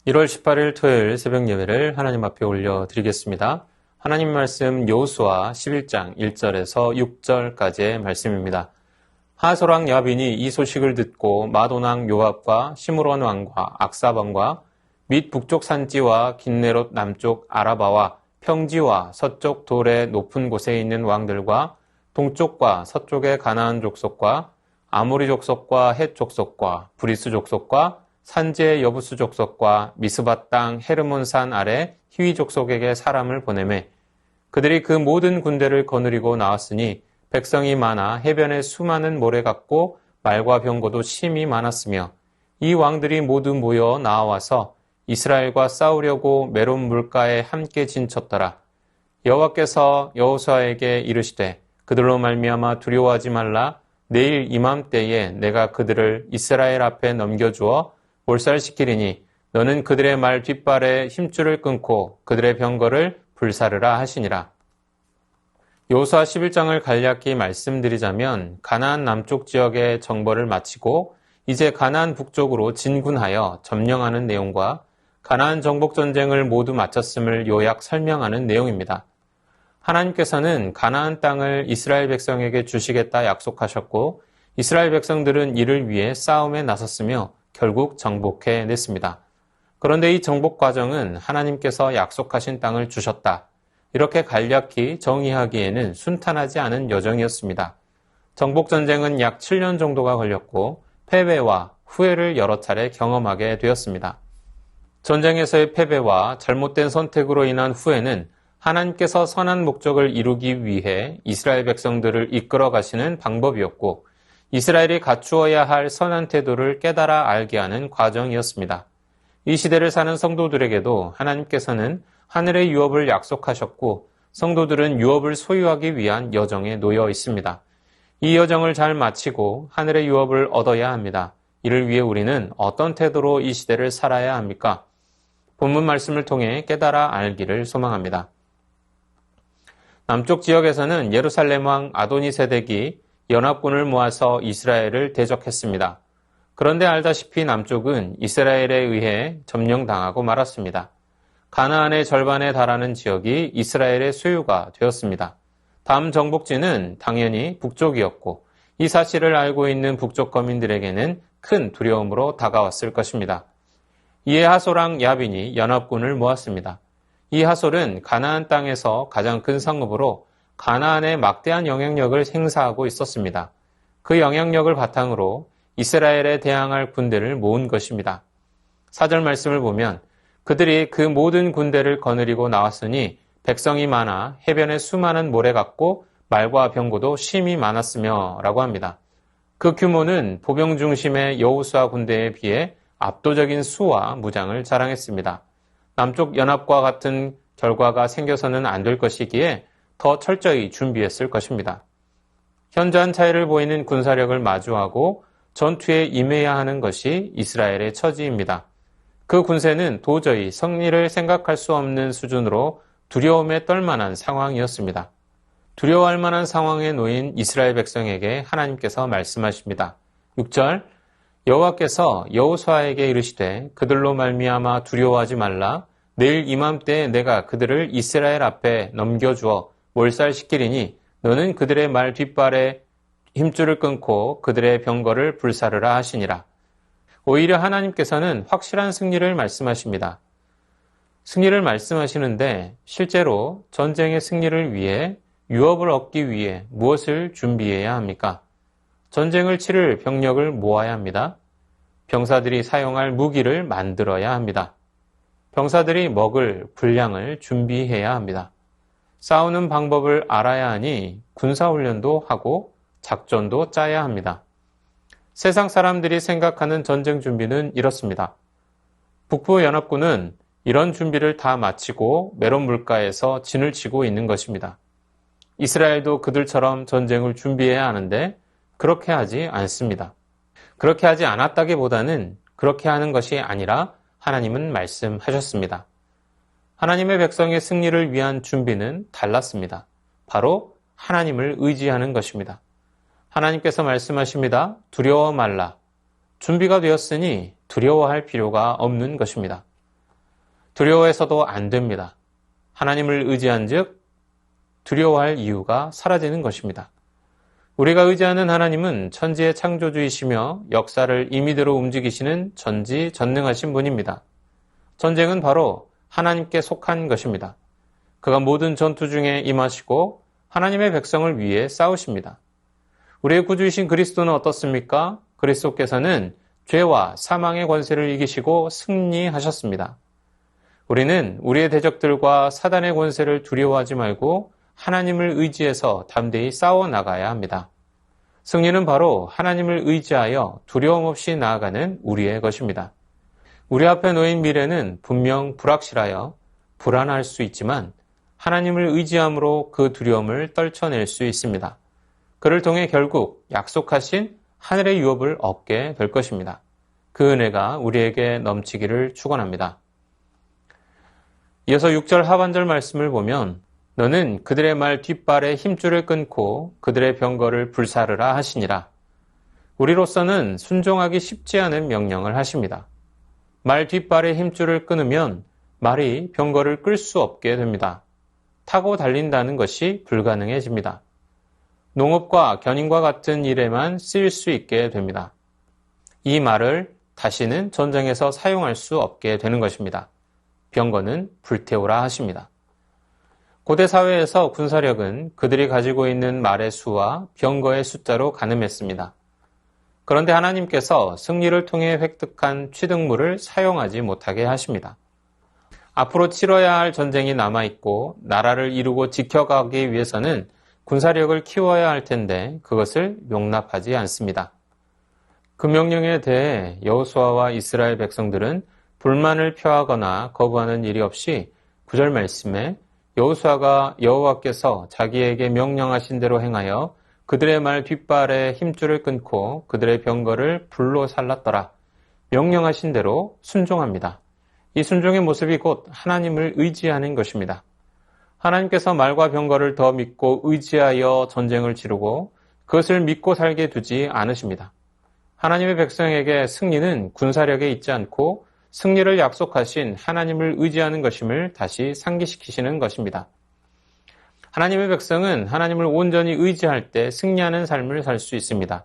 1월 18일 토요일 새벽 예배를 하나님 앞에 올려드리겠습니다. 하나님 말씀 여호수아 11장 1절에서 6절까지의 말씀입니다. 하솔왕 야빈이 이 소식을 듣고 마돈왕 요압과 시므론 왕과 악사방과 및 북쪽 산지와 긴네롯 남쪽 아라바와 평지와 서쪽 돌의 높은 곳에 있는 왕들과 동쪽과 서쪽의 가나안 족속과 아모리 족속과 헷 족속과 브리스 족속과 산지의 여부스 족속과 미스바 땅 헤르몬산 아래 히위 족속에게 사람을 보내매 그들이 그 모든 군대를 거느리고 나왔으니 백성이 많아 해변에 수많은 모래 같고 말과 병거도 심히 많았으며 이 왕들이 모두 모여 나와서 이스라엘과 싸우려고 메론 물가에 함께 진쳤더라. 여호와께서 여호수아에게 이르시되 그들로 말미암아 두려워하지 말라. 내일 이맘때에 내가 그들을 이스라엘 앞에 넘겨주어 몰살시키리니 너는 그들의 말 뒷발에 힘줄을 끊고 그들의 병거를 불사르라 하시니라. 여호수아 11장을 간략히 말씀드리자면 가나안 남쪽 지역의 정벌을 마치고 이제 가나안 북쪽으로 진군하여 점령하는 내용과 가나안 정복 전쟁을 모두 마쳤음을 요약 설명하는 내용입니다. 하나님께서는 가나안 땅을 이스라엘 백성에게 주시겠다 약속하셨고 이스라엘 백성들은 이를 위해 싸움에 나섰으며 결국 정복해냈습니다. 그런데 이 정복 과정은 하나님께서 약속하신 땅을 주셨다. 이렇게 간략히 정의하기에는 순탄하지 않은 여정이었습니다. 정복 전쟁은 약 7년 정도가 걸렸고 패배와 후회를 여러 차례 경험하게 되었습니다. 전쟁에서의 패배와 잘못된 선택으로 인한 후회는 하나님께서 선한 목적을 이루기 위해 이스라엘 백성들을 이끌어 가시는 방법이었고 이스라엘이 갖추어야 할 선한 태도를 깨달아 알게 하는 과정이었습니다. 이 시대를 사는 성도들에게도 하나님께서는 하늘의 유업을 약속하셨고 성도들은 유업을 소유하기 위한 여정에 놓여 있습니다. 이 여정을 잘 마치고 하늘의 유업을 얻어야 합니다. 이를 위해 우리는 어떤 태도로 이 시대를 살아야 합니까? 본문 말씀을 통해 깨달아 알기를 소망합니다. 남쪽 지역에서는 예루살렘 왕 아도니세덱이 연합군을 모아서 이스라엘을 대적했습니다. 그런데 알다시피 남쪽은 이스라엘에 의해 점령당하고 말았습니다. 가나안의 절반에 달하는 지역이 이스라엘의 소유가 되었습니다. 다음 정복지는 당연히 북쪽이었고 이 사실을 알고 있는 북쪽 거민들에게는 큰 두려움으로 다가왔을 것입니다. 이에 하솔왕 야빈이 연합군을 모았습니다. 이 하솔은 가나안 땅에서 가장 큰 성읍으로 가나안에 막대한 영향력을 행사하고 있었습니다. 그 영향력을 바탕으로 이스라엘에 대항할 군대를 모은 것입니다. 4절 말씀을 보면 그들이 그 모든 군대를 거느리고 나왔으니 백성이 많아 해변에 수많은 모래 같고 말과 병거도 심히 많았으며 라고 합니다. 그 규모는 보병 중심의 여호수아 군대에 비해 압도적인 수와 무장을 자랑했습니다. 남쪽 연합과 같은 결과가 생겨서는 안 될 것이기에 더 철저히 준비했을 것입니다. 현저한 차이를 보이는 군사력을 마주하고 전투에 임해야 하는 것이 이스라엘의 처지입니다. 그 군세는 도저히 승리를 생각할 수 없는 수준으로 두려움에 떨만한 상황이었습니다. 두려워할 만한 상황에 놓인 이스라엘 백성에게 하나님께서 말씀하십니다. 6절 여호와께서 여호수아에게 이르시되 그들로 말미암아 두려워하지 말라. 내일 이맘때에 내가 그들을 이스라엘 앞에 넘겨주어 몰살시키리니 너는 그들의 말 뒷발에 힘줄을 끊고 그들의 병거를 불사르라 하시니라. 오히려 하나님께서는 확실한 승리를 말씀하십니다. 승리를 말씀하시는데 실제로 전쟁의 승리를 위해 유업을 얻기 위해 무엇을 준비해야 합니까? 전쟁을 치를 병력을 모아야 합니다. 병사들이 사용할 무기를 만들어야 합니다. 병사들이 먹을 분량을 준비해야 합니다. 싸우는 방법을 알아야 하니 군사훈련도 하고 작전도 짜야 합니다. 세상 사람들이 생각하는 전쟁 준비는 이렇습니다. 북부 연합군은 이런 준비를 다 마치고 메론 물가에서 진을 치고 있는 것입니다. 이스라엘도 그들처럼 전쟁을 준비해야 하는데 그렇게 하지 않습니다. 그렇게 하지 않았다기보다는 그렇게 하는 것이 아니라 하나님은 말씀하셨습니다. 하나님의 백성의 승리를 위한 준비는 달랐습니다. 바로 하나님을 의지하는 것입니다. 하나님께서 말씀하십니다. 두려워 말라. 준비가 되었으니 두려워할 필요가 없는 것입니다. 두려워해서도 안 됩니다. 하나님을 의지한 즉 두려워할 이유가 사라지는 것입니다. 우리가 의지하는 하나님은 천지의 창조주이시며 역사를 임의대로 움직이시는 전지전능하신 분입니다. 전쟁은 바로 하나님께 속한 것입니다. 그가 모든 전투 중에 임하시고 하나님의 백성을 위해 싸우십니다. 우리의 구주이신 그리스도는 어떻습니까? 그리스도께서는 죄와 사망의 권세를 이기시고 승리하셨습니다. 우리는 우리의 대적들과 사단의 권세를 두려워하지 말고 하나님을 의지해서 담대히 싸워 나가야 합니다. 승리는 바로 하나님을 의지하여 두려움 없이 나아가는 우리의 것입니다. 우리 앞에 놓인 미래는 분명 불확실하여 불안할 수 있지만 하나님을 의지함으로 그 두려움을 떨쳐낼 수 있습니다. 그를 통해 결국 약속하신 하늘의 유업을 얻게 될 것입니다. 그 은혜가 우리에게 넘치기를 축원합니다. 이어서 6절 하반절 말씀을 보면 너는 그들의 말 뒷발에 힘줄을 끊고 그들의 병거를 불사르라 하시니라. 우리로서는 순종하기 쉽지 않은 명령을 하십니다. 말 뒷발에 힘줄을 끊으면 말이 병거를 끌 수 없게 됩니다. 타고 달린다는 것이 불가능해집니다. 농업과 견인과 같은 일에만 쓰일 수 있게 됩니다. 이 말을 다시는 전쟁에서 사용할 수 없게 되는 것입니다. 병거는 불태우라 하십니다. 고대 사회에서 군사력은 그들이 가지고 있는 말의 수와 병거의 숫자로 가늠했습니다. 그런데 하나님께서 승리를 통해 획득한 취득물을 사용하지 못하게 하십니다. 앞으로 치러야 할 전쟁이 남아있고 나라를 이루고 지켜가기 위해서는 군사력을 키워야 할 텐데 그것을 용납하지 않습니다. 그 명령에 대해 여호수아와 이스라엘 백성들은 불만을 표하거나 거부하는 일이 없이 9절 말씀에 여호수아가 여호와께서 자기에게 명령하신 대로 행하여 그들의 말 뒷발에 힘줄을 끊고 그들의 병거를 불로 살랐더라. 명령하신 대로 순종합니다. 이 순종의 모습이 곧 하나님을 의지하는 것입니다. 하나님께서 말과 병거를 더 믿고 의지하여 전쟁을 치르고 그것을 믿고 살게 두지 않으십니다. 하나님의 백성에게 승리는 군사력에 있지 않고 승리를 약속하신 하나님을 의지하는 것임을 다시 상기시키시는 것입니다. 하나님의 백성은 하나님을 온전히 의지할 때 승리하는 삶을 살 수 있습니다.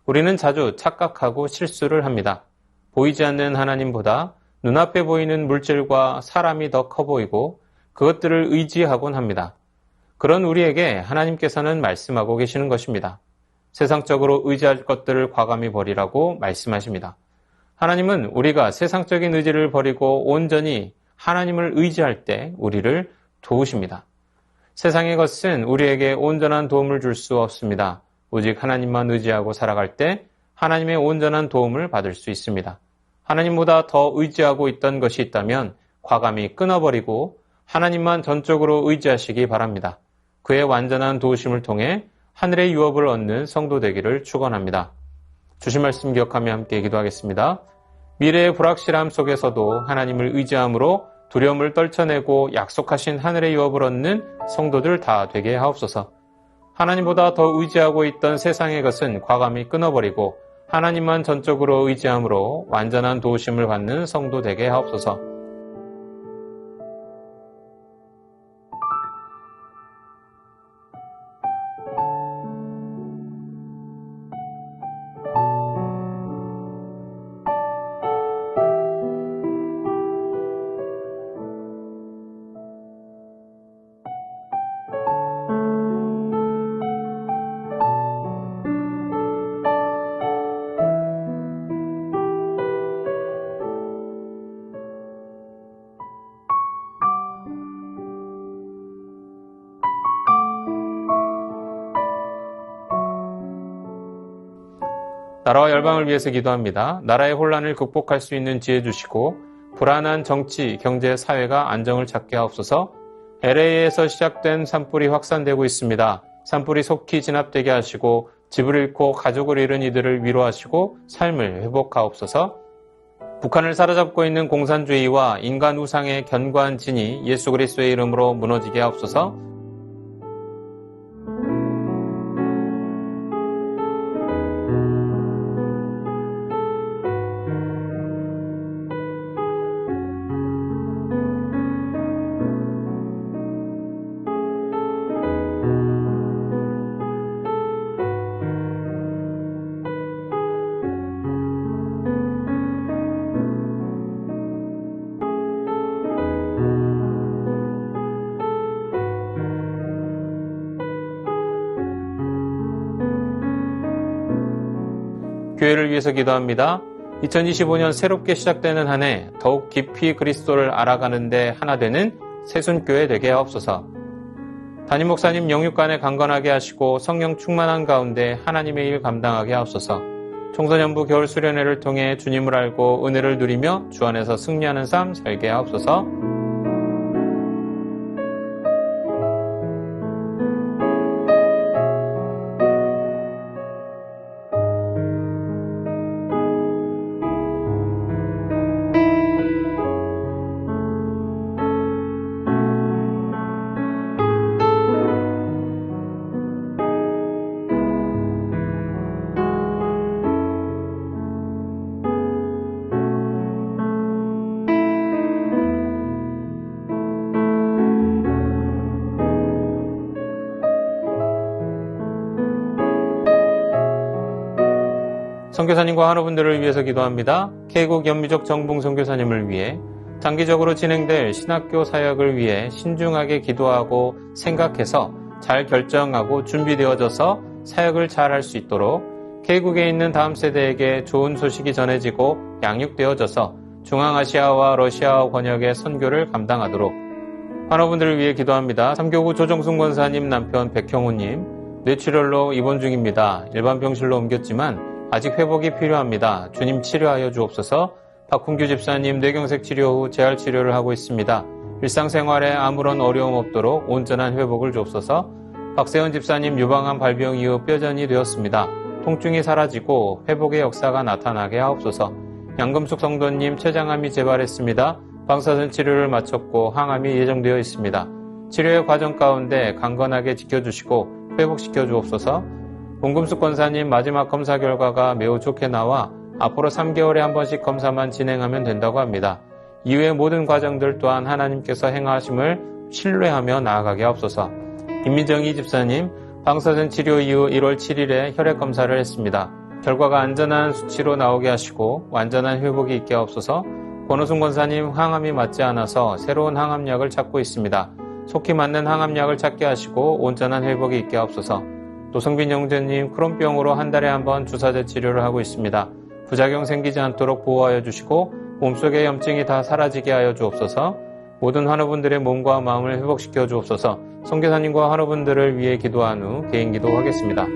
우리는 자주 착각하고 실수를 합니다. 보이지 않는 하나님보다 눈앞에 보이는 물질과 사람이 더 커 보이고 그것들을 의지하곤 합니다. 그런 우리에게 하나님께서는 말씀하고 계시는 것입니다. 세상적으로 의지할 것들을 과감히 버리라고 말씀하십니다. 하나님은 우리가 세상적인 의지를 버리고 온전히 하나님을 의지할 때 우리를 도우십니다. 세상의 것은 우리에게 온전한 도움을 줄 수 없습니다. 오직 하나님만 의지하고 살아갈 때 하나님의 온전한 도움을 받을 수 있습니다. 하나님보다 더 의지하고 있던 것이 있다면 과감히 끊어버리고 하나님만 전적으로 의지하시기 바랍니다. 그의 완전한 도우심을 통해 하늘의 유업을 얻는 성도 되기를 축원합니다. 주신 말씀 기억하며 함께 기도하겠습니다. 미래의 불확실함 속에서도 하나님을 의지함으로 두려움을 떨쳐내고 약속하신 하늘의 유업을 얻는 성도들 다 되게 하옵소서. 하나님보다 더 의지하고 있던 세상의 것은 과감히 끊어버리고 하나님만 전적으로 의지함으로 완전한 도우심을 받는 성도 되게 하옵소서. 나라와 열방을 위해서 기도합니다. 나라의 혼란을 극복할 수 있는 지혜 주시고 불안한 정치, 경제, 사회가 안정을 찾게 하옵소서. LA에서 시작된 산불이 확산되고 있습니다. 산불이 속히 진압되게 하시고 집을 잃고 가족을 잃은 이들을 위로하시고 삶을 회복하옵소서. 북한을 사로잡고 있는 공산주의와 인간 우상의 견고한 진이 예수 그리스도의 이름으로 무너지게 하옵소서. 교회를 위해서 기도합니다. 2025년 새롭게 시작되는 한 해 더욱 깊이 그리스도를 알아가는 데 하나 되는 새순교회 되게 하옵소서. 담임 목사님 영육간에 강건하게 하시고 성령 충만한 가운데 하나님의 일 감당하게 하옵소서. 청소년부 겨울 수련회를 통해 주님을 알고 은혜를 누리며 주 안에서 승리하는 삶 살게 하옵소서. 선교사님과 환우분들을 위해서 기도합니다. K국 연미족 정봉 선교사님을 위해 장기적으로 진행될 신학교 사역을 위해 신중하게 기도하고 생각해서 잘 결정하고 준비되어져서 사역을 잘 할 수 있도록 K국에 있는 다음 세대에게 좋은 소식이 전해지고 양육되어져서 중앙아시아와 러시아 권역의 선교를 감당하도록 환우분들을 위해 기도합니다. 삼교구 조정순 권사님 남편 백형우님 뇌출혈로 입원 중입니다. 일반 병실로 옮겼지만 아직 회복이 필요합니다. 주님 치료하여 주옵소서. 박훈규 집사님 뇌경색 치료 후 재활 치료를 하고 있습니다. 일상생활에 아무런 어려움 없도록 온전한 회복을 주옵소서. 박세훈 집사님 유방암 발병 이후 뼈전이 되었습니다. 통증이 사라지고 회복의 역사가 나타나게 하옵소서. 양금숙 성도님 췌장암이 재발했습니다. 방사선 치료를 마쳤고 항암이 예정되어 있습니다. 치료의 과정 가운데 강건하게 지켜주시고 회복시켜 주옵소서. 홍금숙 권사님 마지막 검사 결과가 매우 좋게 나와 앞으로 3개월에 한 번씩 검사만 진행하면 된다고 합니다. 이후의 모든 과정들 또한 하나님께서 행하심을 신뢰하며 나아가게 하옵소서. 김민정희 집사님 방사선 치료 이후 1월 7일에 혈액 검사를 했습니다. 결과가 안전한 수치로 나오게 하시고 완전한 회복이 있게 하옵소서. 권호순 권사님 항암이 맞지 않아서 새로운 항암약을 찾고 있습니다. 속히 맞는 항암약을 찾게 하시고 온전한 회복이 있게 하옵소서. 노성빈 형제님 크론병으로 한 달에 한 번 주사제 치료를 하고 있습니다. 부작용 생기지 않도록 보호하여 주시고 몸속의 염증이 다 사라지게 하여 주옵소서. 모든 환우분들의 몸과 마음을 회복시켜 주옵소서. 선교사님과 환우분들을 위해 기도한 후 개인 기도하겠습니다.